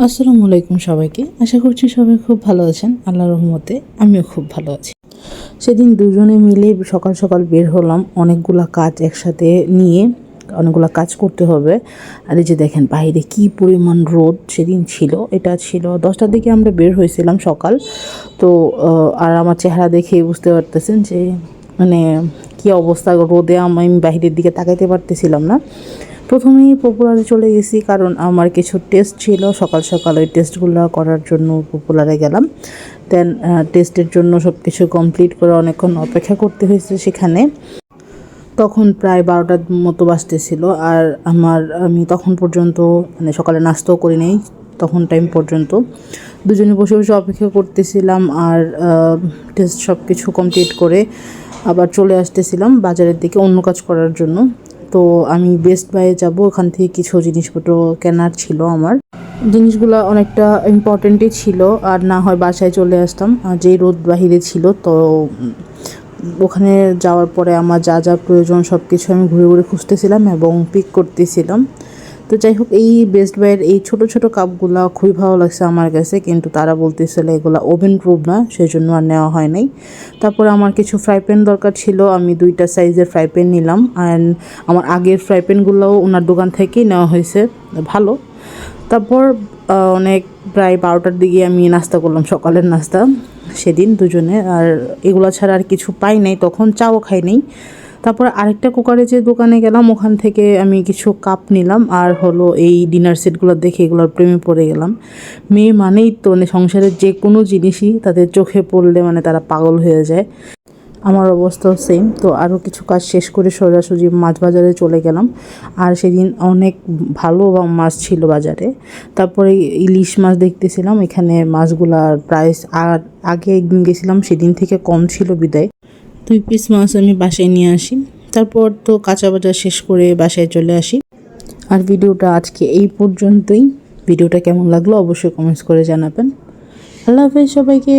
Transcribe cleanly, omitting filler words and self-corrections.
আসসালামু আলাইকুম সবাইকে। আশা করছি সবাই খুব ভালো আছেন। আল্লাহর রহমতে আমিও খুব ভালো আছি। সেদিন দুজনে মিলে সকাল সকাল বের হলাম, অনেকগুলা কাজ একসাথে নিয়ে অনেকগুলা কাজ করতে হবে। আর এই যে দেখেন বাইরে কি পরিমাণ রোদ সেদিন ছিল। এটা ছিল 10টার দিকে আমরা বের হয়েছিলাম সকাল। তো আর আমার চেহারা দেখে বুঝতে পারতেছেন যে মানে কি অবস্থা, রোদে আমি বাইরের দিকে তাকাইতে পারতেছিলাম না। প্রথমেই পপুলারে চলে গেছি, কারণ আমার কিছু টেস্ট ছিল সকাল সকাল। ওই টেস্টগুলো করার জন্য পপুলারে গেলাম। দেন টেস্টের জন্য সব কিছু কমপ্লিট করে অনেকক্ষণ অপেক্ষা করতে হয়েছে সেখানে। তখন প্রায় 12টার মতো বাজতেছিল। আর আমি তখন পর্যন্ত মানে সকালে নাস্তাও করি নাই। তখন টাইম পর্যন্ত দুজনে বসে বসে অপেক্ষা করতেছিলাম। আর টেস্ট সব কিছু কমপ্লিট করে আবার চলে আসতেছিলাম বাজারের দিকে অন্য কাজ করার জন্য। তো আমি বেস্ট বাইয়ে যাব, ওখান থেকে কিছু জিনিসপত্র কেনার ছিল আমার। জিনিসগুলো অনেকটা ইম্পর্টেন্টই ছিল, আর না হয় বাসায় চলে আসতাম। আর যেই রোদ বাহিরে ছিল, তো ওখানে যাওয়ার পরে আমার যা যা প্রয়োজন সব কিছু আমি ঘুরে ঘুরে খুঁজতেছিলাম এবং পিক করতেছিলাম। তো যাই হোক, এই বেস্ট বাইয়ের এই ছোট ছোট কাপগুলো খুবই ভালো লাগছে আমার কাছে, কিন্তু তারা বলতেছিল এগুলো ওভেন প্রুফ না, সেই জন্য আর নেওয়া হয় নাই। তারপরে আমার কিছু ফ্রাই প্যান দরকার ছিল, আমি 2টা সাইজের ফ্রাই প্যান নিলাম। অ্যান্ড আমার আগের ফ্রাই প্যানগুলোও ওনার দোকান থেকেই নেওয়া হয়েছে, ভালো। তারপর অনেক প্রায় 12টার দিকে আমি নাস্তা করলাম, সকালের নাস্তা সেদিন দুজনে। আর এগুলো ছাড়া আর কিছু পাই নাই, তখন চাও খাই নাই। তারপর আরেকটা কুকারে যে দোকানে গেলাম, ওখান থেকে আমি কিছু কাপ নিলাম। আর হলো এই ডিনার সেটগুলো দেখে এগুলোর প্রেমে পড়ে গেলাম। মেয়ে মানেই তো মানে সংসারের যে কোনো জিনিসই তাদের চোখে পড়লে মানে তারা পাগল হয়ে যায়। আমার অবস্থাও সেম। তো আরও কিছু কাজ শেষ করে সোজাসুজি মাছ বাজারে চলে গেলাম। আর সেদিন অনেক ভালো মাছ ছিল বাজারে। তারপরে ইলিশ মাছ দেখতেছিলাম, এখানে মাছগুলার প্রাইস আর আগে একদিন গেছিলাম সেদিন থেকে কম ছিল বিদায় 2 পিস মাছ আমি বাসায় নিয়ে আসি। তারপর তো কাঁচা বাজার শেষ করে বাসায় চলে আসি। আর ভিডিওটা আজকে এই পর্যন্তই। ভিডিওটা কেমন লাগলো অবশ্যই কমেন্টস করে জানাবেন। আল্লাহ হাফেজ সবাইকে।